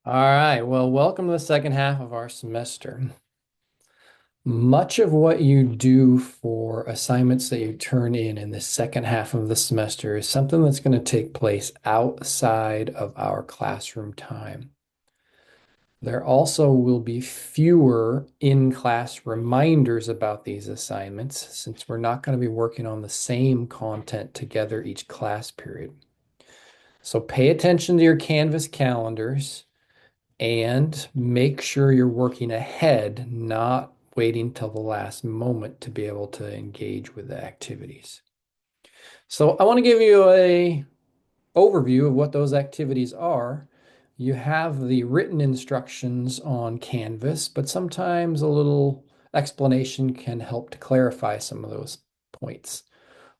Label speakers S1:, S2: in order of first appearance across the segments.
S1: All right, well, welcome to the second half of our semester. Much of what you do for assignments that you turn in the second half of the semester is something that's going to take place outside of our classroom time. There also will be fewer in-class reminders about these assignments since we're not going to be working on the same content together each class period. So pay attention to your Canvas calendars. And make sure you're working ahead, not waiting till the last moment to be able to engage with the activities. So I want to give you a overview of what those activities are. You have the written instructions on Canvas, but sometimes a little explanation can help to clarify some of those points.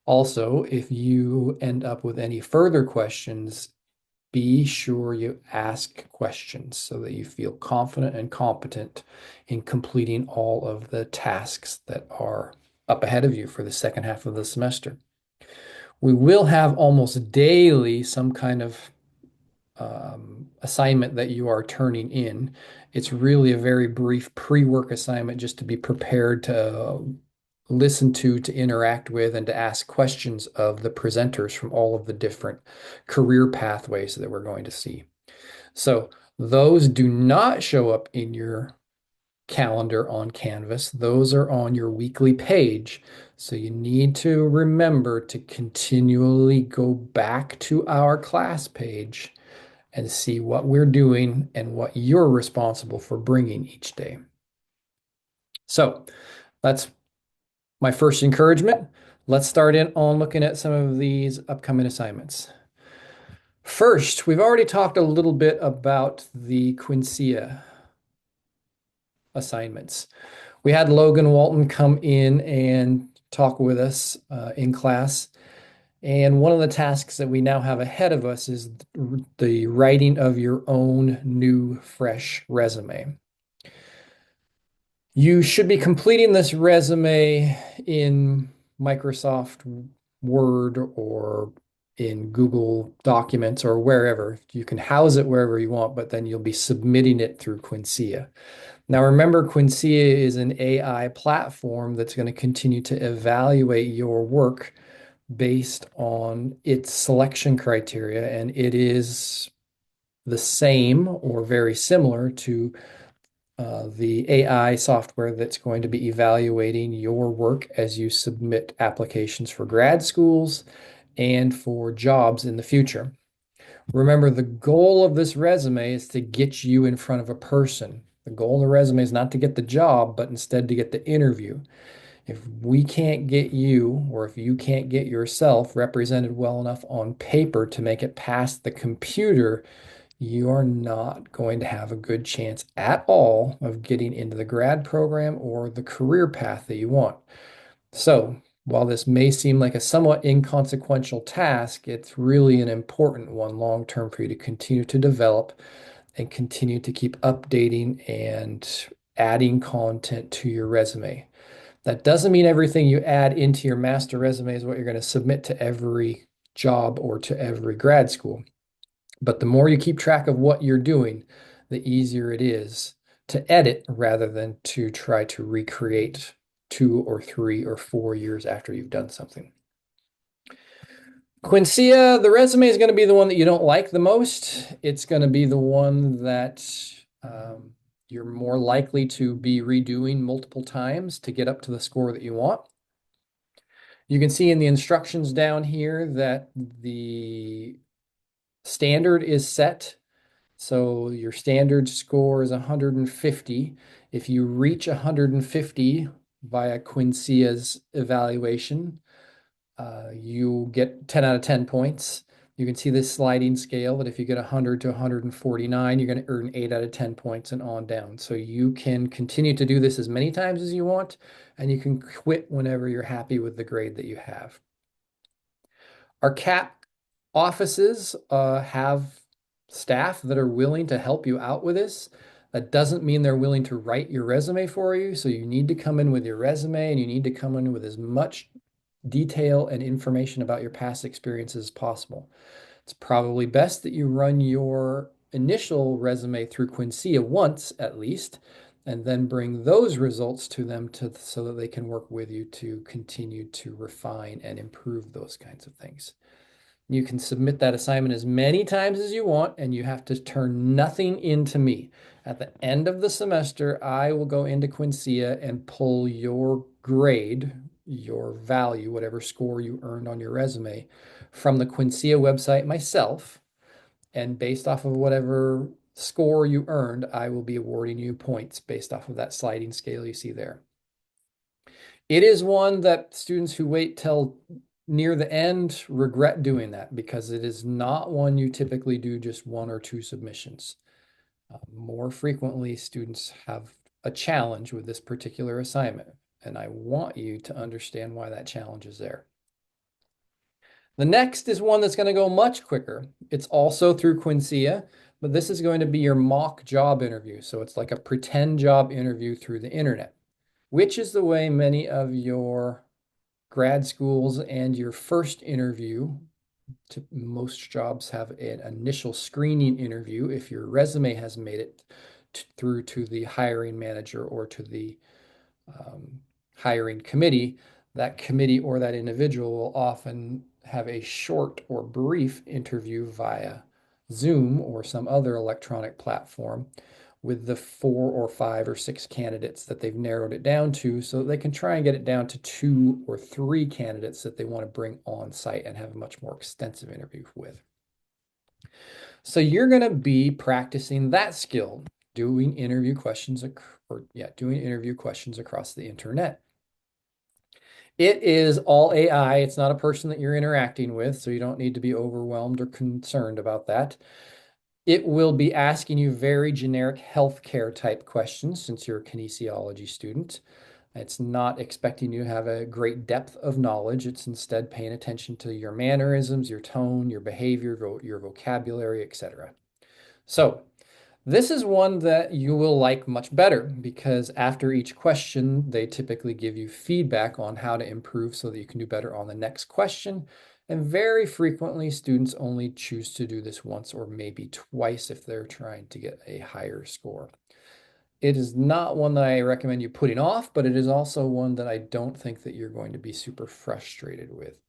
S1: Also, if you end up with any further questions, be sure you ask questions so that you feel confident and competent in completing all of the tasks that are up ahead of you for the second half of the semester. We will have almost daily some kind of assignment that you are turning in. It's really a very brief pre-work assignment just to be prepared to listen to interact with, and to ask questions of the presenters from all of the different career pathways that we're going to see. So those do not show up in your calendar on Canvas. Those are on your weekly page. So you need to remember to continually go back to our class page and see what we're doing and what you're responsible for bringing each day. So that's my first encouragement. Let's start in on looking at some of these upcoming assignments. First, we've already talked a little bit about the Quincia assignments. We had Logan Walton come in and talk with us in class. And one of the tasks that we now have ahead of us is the writing of your own new, fresh resume. You should be completing this resume in Microsoft Word or in Google Documents or wherever. You can house it wherever you want, but then you'll be submitting it through Quincia. Now, remember, Quincia is an AI platform that's going to continue to evaluate your work based on its selection criteria, and it is the same or very similar to the AI software that's going to be evaluating your work as you submit applications for grad schools and for jobs in the future. Remember, the goal of this resume is to get you in front of a person. The goal of the resume is not to get the job, but instead to get the interview. If we can't get you, or if you can't get yourself represented well enough on paper to make it past the computer, you are not going to have a good chance at all of getting into the grad program or the career path that you want. So, while this may seem like a somewhat inconsequential task, it's really an important one long term for you to continue to develop and continue to keep updating and adding content to your resume. That doesn't mean everything you add into your master resume is what you're going to submit to every job or to every grad school. But the more you keep track of what you're doing, the easier it is to edit rather than to try to recreate 2 or 3 or 4 years after you've done something. Quincia, the resume is going to be the one that you don't like the most. It's going to be the one that you're more likely to be redoing multiple times to get up to the score that you want. You can see in the instructions down here that the standard is set. So your standard score is 150. If you reach 150 via Quincia's evaluation, you get 10 out of 10 points. You can see this sliding scale that if you get 100 to 149, you're going to earn 8 out of 10 points and on down. So you can continue to do this as many times as you want, and you can quit whenever you're happy with the grade that you have. Our CAP offices have staff that are willing to help you out with this. That doesn't mean they're willing to write your resume for you. So you need to come in with your resume and you need to come in with as much detail and information about your past experiences as possible. It's probably best that you run your initial resume through Quincia once at least, and then bring those results to them so that they can work with you to continue to refine and improve those kinds of things. You can submit that assignment as many times as you want, and you have to turn nothing into me. At the end of the semester, I will go into Quincia and pull your grade, your value, whatever score you earned on your resume, from the Quincia website myself. And based off of whatever score you earned, I will be awarding you points based off of that sliding scale you see there. It is one that students who wait till near the end regret doing that because it is not one you typically do just one or two submissions. More frequently, students have a challenge with this particular assignment, and I want you to understand why that challenge is there. The next is one that's going to go much quicker. It's also through Quincia, but this is going to be your mock job interview. So it's like a pretend job interview through the internet, which is the way many of your grad schools and your first interview. Most jobs have an initial screening interview if your resume has made it through to the hiring manager or to the hiring committee. That committee or that individual will often have a short or brief interview via Zoom or some other electronic platform with the 4 or 5 or 6 candidates that they've narrowed it down to, so they can try and get it down to 2 or 3 candidates that they want to bring on site and have a much more extensive interview with. So you're going to be practicing that skill, doing interview questions across the internet. It is all AI. It's not a person that you're interacting with, so you don't need to be overwhelmed or concerned about that. It will be asking you very generic healthcare type questions since you're a kinesiology student. It's not expecting you to have a great depth of knowledge. It's instead paying attention to your mannerisms, your tone, your behavior, your vocabulary, etc. So this is one that you will like much better because after each question, they typically give you feedback on how to improve so that you can do better on the next question. And very frequently, students only choose to do this once or maybe twice if they're trying to get a higher score. It is not one that I recommend you putting off, but it is also one that I don't think that you're going to be super frustrated with.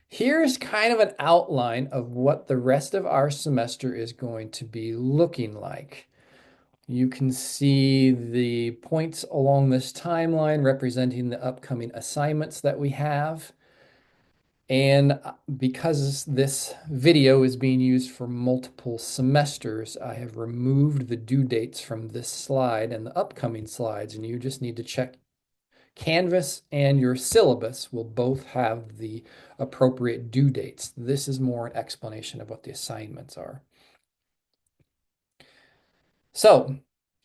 S1: Here's kind of an outline of what the rest of our semester is going to be looking like. You can see the points along this timeline representing the upcoming assignments that we have. And because this video is being used for multiple semesters, I have removed the due dates from this slide and the upcoming slides, and you just need to check Canvas and your syllabus will both have the appropriate due dates. This is more an explanation of what the assignments are. So,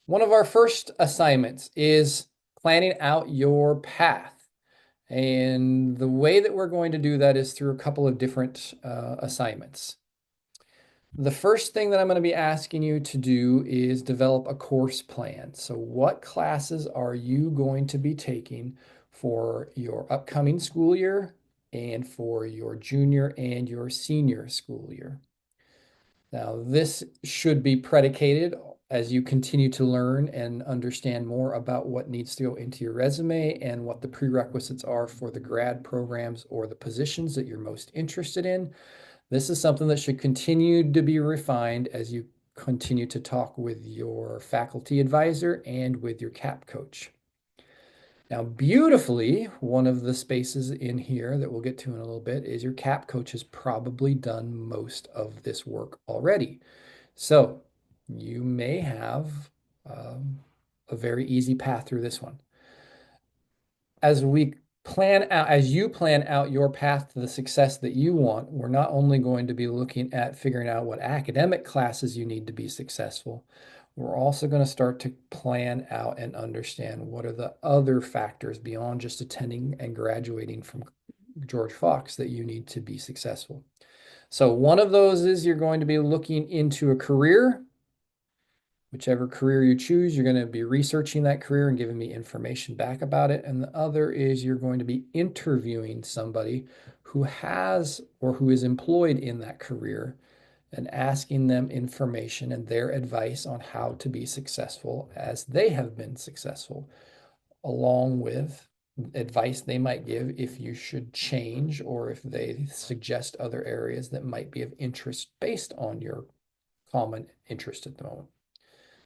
S1: one of our first assignments is planning out your path. And the way that we're going to do that is through a couple of different assignments. The first thing that I'm going to be asking you to do is develop a course plan. So what classes are you going to be taking for your upcoming school year and for your junior and your senior school year? Now, this should be predicated as you continue to learn and understand more about what needs to go into your resume and what the prerequisites are for the grad programs or the positions that you're most interested in. This is something that should continue to be refined as you continue to talk with your faculty advisor and with your CAP coach. Now, beautifully, one of the spaces in here that we'll get to in a little bit is your CAP coach has probably done most of this work already. So you may have a very easy path through this one. As you plan out your path to the success that you want, we're not only going to be looking at figuring out what academic classes you need to be successful, we're also going to start to plan out and understand what are the other factors beyond just attending and graduating from George Fox that you need to be successful. So one of those is you're going to be looking into a career. Whichever career you choose, you're going to be researching that career and giving me information back about it. And the other is you're going to be interviewing somebody who has or who is employed in that career and asking them information and their advice on how to be successful as they have been successful, along with advice they might give if you should change or if they suggest other areas that might be of interest based on your common interest at the moment.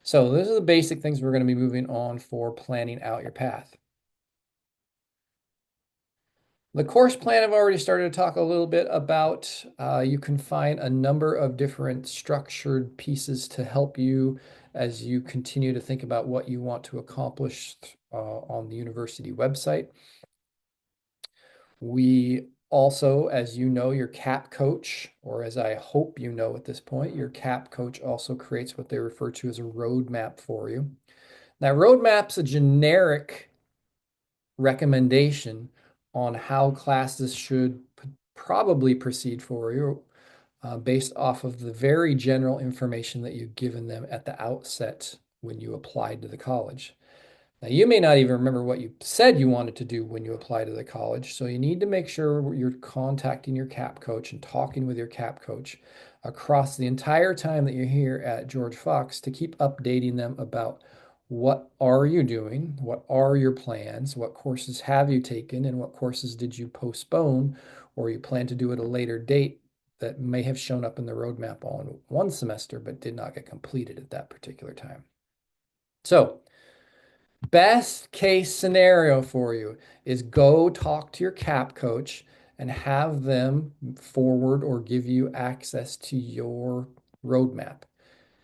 S1: So those are the basic things we're going to be moving on for planning out your path. The course plan, I've already started to talk a little bit about. You can find a number of different structured pieces to help you as you continue to think about what you want to accomplish on the university website. We also, as you know, your CAP coach, or as I hope you know at this point, your CAP coach also creates what they refer to as a roadmap for you. Now, roadmap's a generic recommendation on how classes should probably proceed for you based off of the very general information that you've given them at the outset when you applied to the college. Now, you may not even remember what you said you wanted to do when you applied to the college, so you need to make sure you're contacting your CAP coach and talking with your CAP coach across the entire time that you're here at George Fox to keep updating them about what are you doing, what are your plans, what courses have you taken, and what courses did you postpone or you plan to do at a later date that may have shown up in the roadmap on one semester but did not get completed at that particular time. So, best case scenario for you is go talk to your CAP coach and have them forward or give you access to your roadmap.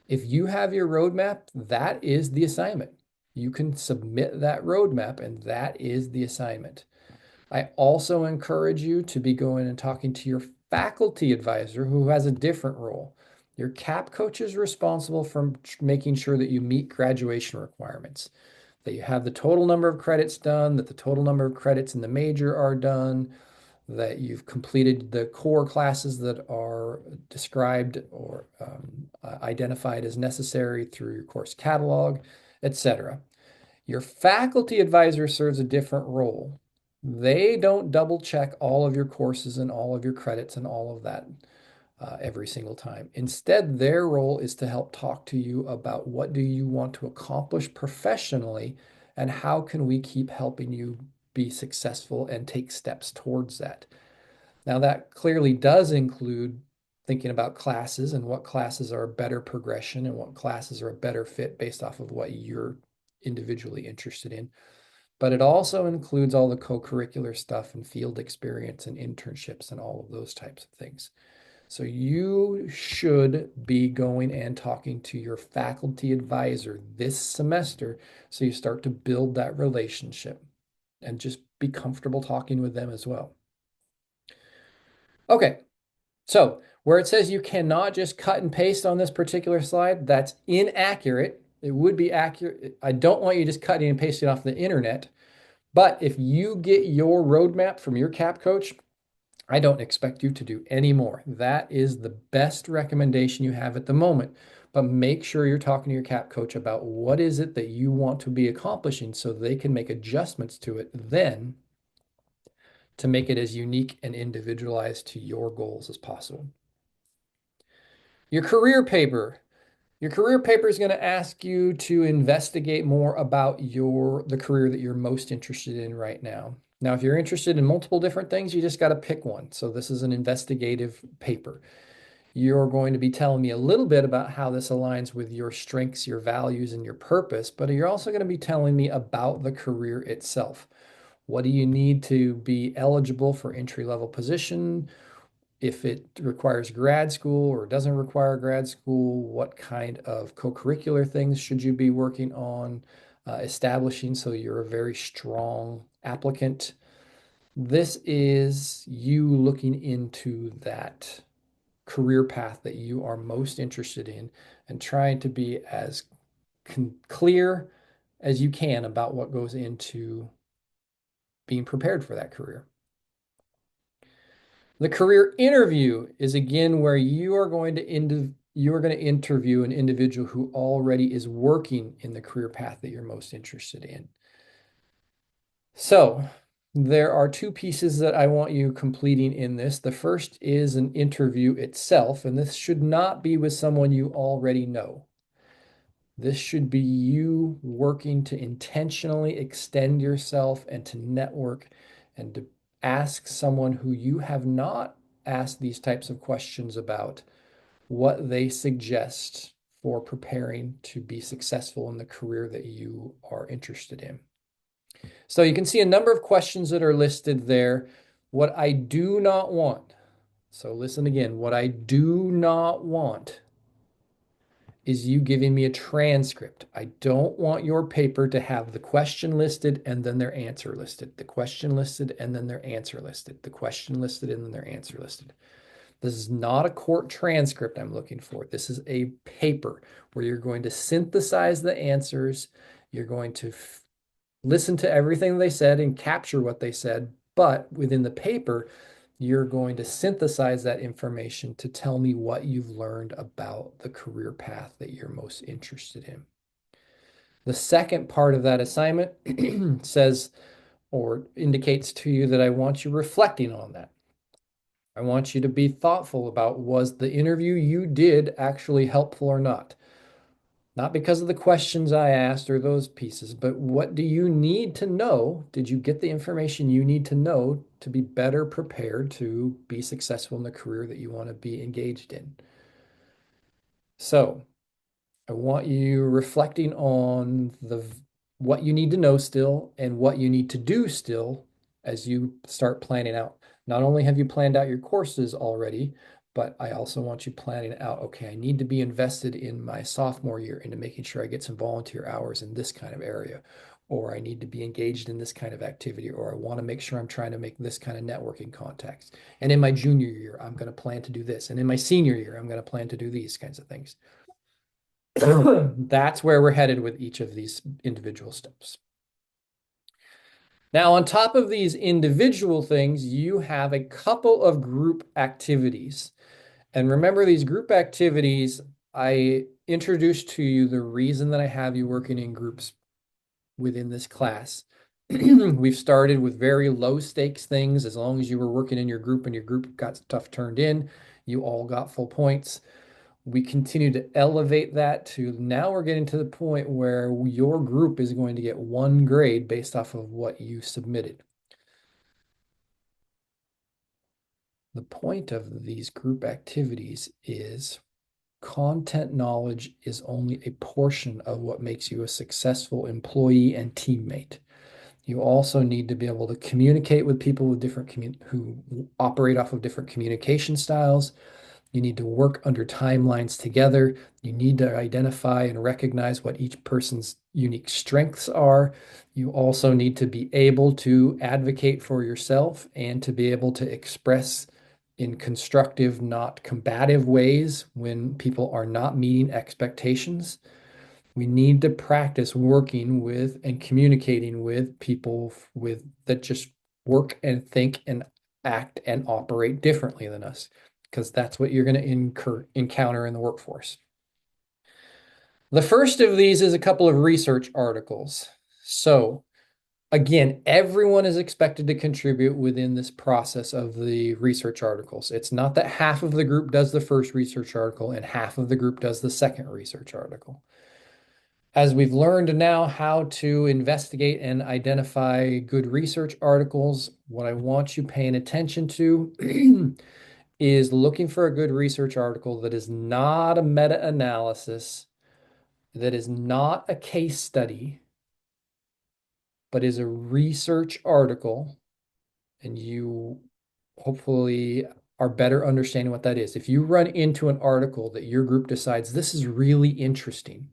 S1: If you have your roadmap, that is the assignment. You can submit that roadmap, and that is the assignment. I also encourage you to be going and talking to your faculty advisor who has a different role. Your CAP coach is responsible for making sure that you meet graduation requirements, that you have the total number of credits done, that the total number of credits in the major are done, that you've completed the core classes that are described or identified as necessary through your course catalog, etc. Your faculty advisor serves a different role. They don't double check all of your courses and all of your credits and all of that every single time. Instead, their role is to help talk to you about what do you want to accomplish professionally and how can we keep helping you be successful and take steps towards that. Now, that clearly does include thinking about classes and what classes are a better progression and what classes are a better fit based off of what you're individually interested in. But it also includes all the co-curricular stuff and field experience and internships and all of those types of things. So you should be going and talking to your faculty advisor this semester so you start to build that relationship and just be comfortable talking with them as well. Okay, so where it says you cannot just cut and paste on this particular slide, that's inaccurate. It would be accurate. I don't want you just cutting and pasting off the internet. But if you get your roadmap from your CAP coach, I don't expect you to do any more. That is the best recommendation you have at the moment. But make sure you're talking to your CAP coach about what is it that you want to be accomplishing so they can make adjustments to it then to make it as unique and individualized to your goals as possible. Your career paper. Your career paper is going to ask you to investigate more about the career that you're most interested in right now. Now, if you're interested in multiple different things, you just got to pick one. So this is an investigative paper. You're going to be telling me a little bit about how this aligns with your strengths, your values, and your purpose, but you're also going to be telling me about the career itself. What do you need to be eligible for entry-level position? If it requires grad school or doesn't require grad school, what kind of co-curricular things should you be working on establishing so you're a very strong applicant? This is you looking into that career path that you are most interested in and trying to be as clear as you can about what goes into being prepared for that career. The career interview is again where you are going to interview an individual who already is working in the career path that you're most interested in. So there are two pieces that I want you completing in this. The first is an interview itself, and this should not be with someone you already know. This should be you working to intentionally extend yourself and to network and to ask someone who you have not asked these types of questions about what they suggest for preparing to be successful in the career that you are interested in. So you can see a number of questions that are listed there. What I do not want, so listen again, what I do not want is you giving me a transcript. I don't want your paper to have the question listed and then their answer listed, the question listed and then their answer listed, the question listed and then their answer listed. This is not a court transcript I'm looking for. This is a paper where you're going to synthesize the answers. You're going to listen to everything they said and capture what they said, but within the paper, you're going to synthesize that information to tell me what you've learned about the career path that you're most interested in. The second part of that assignment says or indicates to you that I want you reflecting on that. I want you to be thoughtful about, was the interview you did actually helpful or not? Not because of the questions I asked or those pieces, but what do you need to know? Did you get the information you need to know to be better prepared to be successful in the career that you want to be engaged in? So I want you reflecting on what you need to know still and what you need to do still as you start planning out. Not only have you planned out your courses already, but I also want you planning out, okay, I need to be invested in my sophomore year into making sure I get some volunteer hours in this kind of area, or I need to be engaged in this kind of activity, or I want to make sure I'm trying to make this kind of networking contacts. And in my junior year, I'm going to plan to do this. And in my senior year, I'm going to plan to do these kinds of things. That's where we're headed with each of these individual steps. Now, on top of these individual things, you have a couple of group activities. And remember, these group activities, I introduced to you the reason that I have you working in groups within this class. We've started with very low stakes things. As long as you were working in your group and your group got stuff turned in, you all got full points. We continue to elevate that to now we're getting to the point where your group is going to get 1 grade based off of what you submitted. The point of these group activities is content knowledge is only a portion of what makes you a successful employee and teammate. You also need to be able to communicate with people with who operate off of different communication styles. You need to work under timelines together. You need to identify and recognize what each person's unique strengths are. You also need to be able to advocate for yourself and to be able to express in constructive, not combative ways when people are not meeting expectations. We need to practice working with and communicating with people that just work and think and act and operate differently than us, because that's what you're going to encounter in the workforce. The first of these is a couple of research articles. So again, everyone is expected to contribute within this process of the research articles. It's not that half of the group does the first research article and half of the group does the second research article. As we've learned now how to investigate and identify good research articles, what I want you paying attention to is looking for a good research article that is not a meta-analysis, that is not a case study, but is a research article, and you hopefully are better understanding what that is. If you run into an article that your group decides this is really interesting,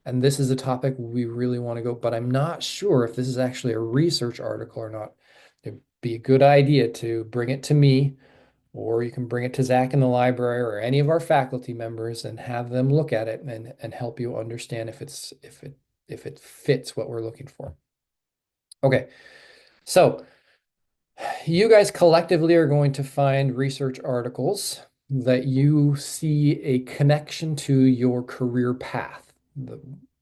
S1: and this is a topic we really want to go, but I'm not sure if this is actually a research article or not, it'd be a good idea to bring it to me, or you can bring it to Zach in the library or any of our faculty members and have them look at it and help you understand if it fits what we're looking for. Okay, so you guys collectively are going to find research articles that you see a connection to your career path.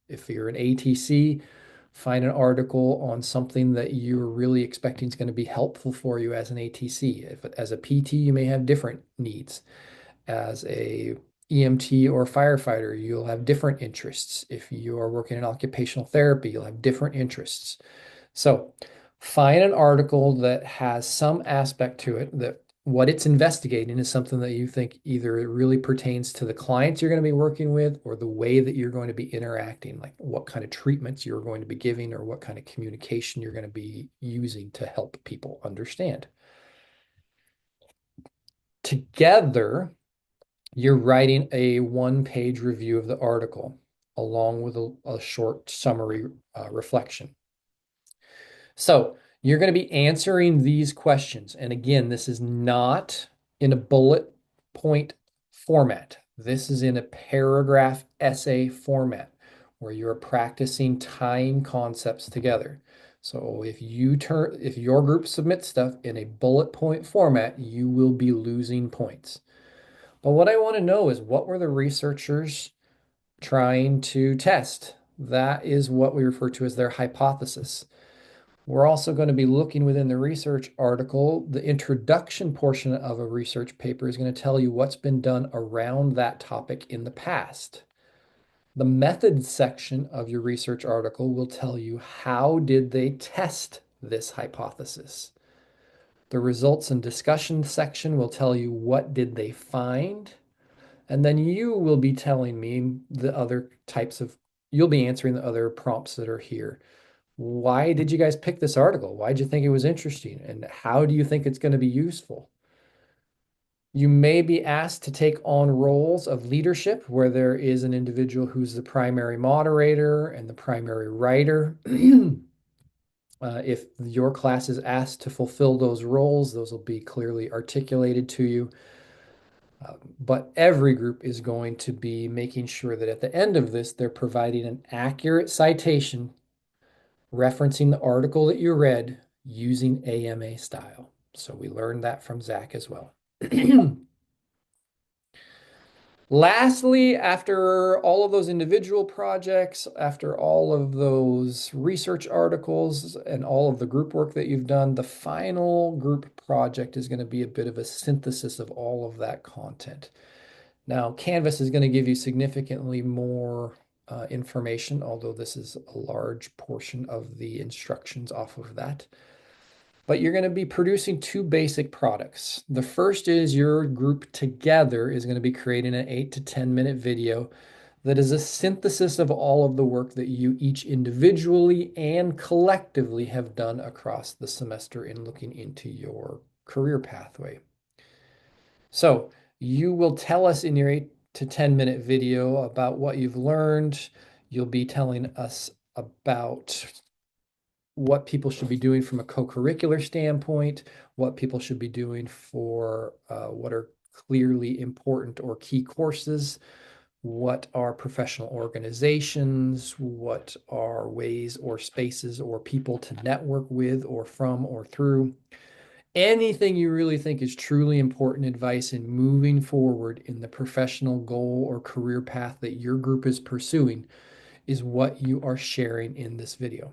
S1: If you're an ATC, Find an article on something that you're really expecting is going to be helpful for you as an ATC. If, as a PT, you may have different needs. As a EMT or firefighter, you'll have different interests. If you are working in occupational therapy, you'll have different interests. So find an article that has some aspect to it that what it's investigating is something that you think either it really pertains to the clients you're going to be working with or the way that you're going to be interacting, like what kind of treatments you're going to be giving or what kind of communication you're going to be using to help people understand. Together, you're writing a one-page review of the article along with a short summary reflection. So you're going to be answering these questions. And again, this is not in a bullet point format. This is in a paragraph essay format where you're practicing tying concepts together. So if your group submits stuff in a bullet point format, you will be losing points. But what I want to know is what were the researchers trying to test? That is what we refer to as their hypothesis. We're also going to be looking within the research article. The introduction portion of a research paper is going to tell you what's been done around that topic in the past. The methods section of your research article will tell you how did they test this hypothesis. The results and discussion section will tell you what did they find. And then you will be telling me the other types of, you'll be answering the other prompts that are here. Why did you guys pick this article? Why did you think it was interesting? And how do you think it's going to be useful? You may be asked to take on roles of leadership where there is an individual who's the primary moderator and the primary writer. If your class is asked to fulfill those roles, those will be clearly articulated to you. But every group is going to be making sure that at the end of this, they're providing an accurate citation referencing the article that you read using AMA style. So we learned that from Zach as well. Lastly, after all of those individual projects, after all of those research articles and all of the group work that you've done, the final group project is going to be a bit of a synthesis of all of that content. Now, Canvas is going to give you significantly more information, although this is a large portion of the instructions off of that. But you're going to be producing two basic products. The first is your group together is going to be creating an 8 to 10 minute video that is a synthesis of all of the work that you each individually and collectively have done across the semester in looking into your career pathway. So you will tell us in your 8 to 10 minute video about what you've learned. You'll be telling us about what people should be doing from a co-curricular standpoint, what people should be doing for what are clearly important or key courses, what are professional organizations, what are ways or spaces or people to network with or from or through. Anything you really think is truly important advice in moving forward in the professional goal or career path that your group is pursuing is what you are sharing in this video.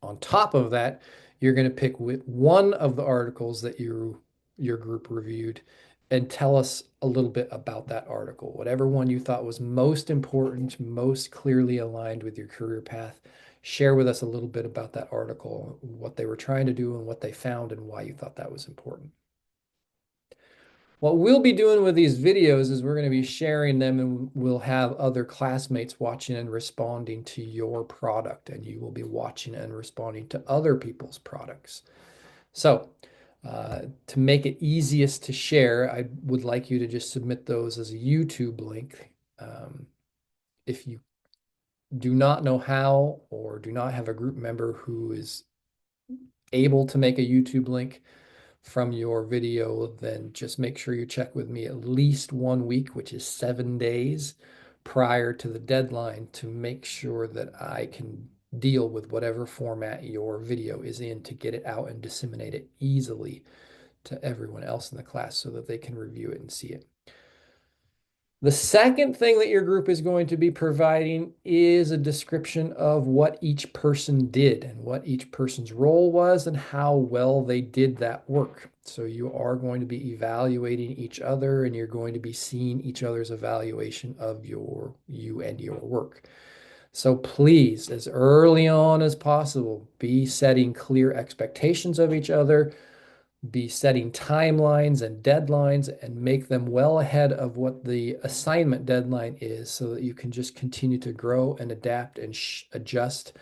S1: On top of that, you're going to pick one of the articles that your group reviewed and tell us a little bit about that article. Whatever one you thought was most important, most clearly aligned with your career path, share with us a little bit about that article, what they were trying to do and what they found and why you thought that was important. What we'll be doing with these videos is we're going to be sharing them and we'll have other classmates watching and responding to your product, and you will be watching and responding to other people's products. So to make it easiest to share, I would like you to just submit those as a YouTube link. If you do not know how or do not have a group member who is able to make a YouTube link from your video, then just make sure you check with me at least 1 week, which is 7 days prior to the deadline to make sure that I can deal with whatever format your video is in to get it out and disseminate it easily to everyone else in the class so that they can review it and see it. The second thing that your group is going to be providing is a description of what each person did and what each person's role was and how well they did that work. So you are going to be evaluating each other and you're going to be seeing each other's evaluation of you and your work. So please, as early on as possible, be setting clear expectations of each other, be setting timelines and deadlines and make them well ahead of what the assignment deadline is so that you can just continue to grow and adapt and adjust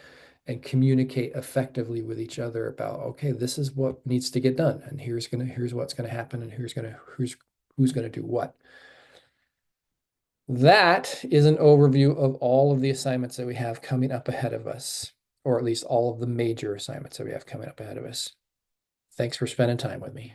S1: and communicate effectively with each other about, okay, this is what needs to get done and here's what's going to happen and who's going to do what. That is an overview of all of the assignments that we have coming up ahead of us, or at least all of the major assignments that we have coming up ahead of us. Thanks for spending time with me.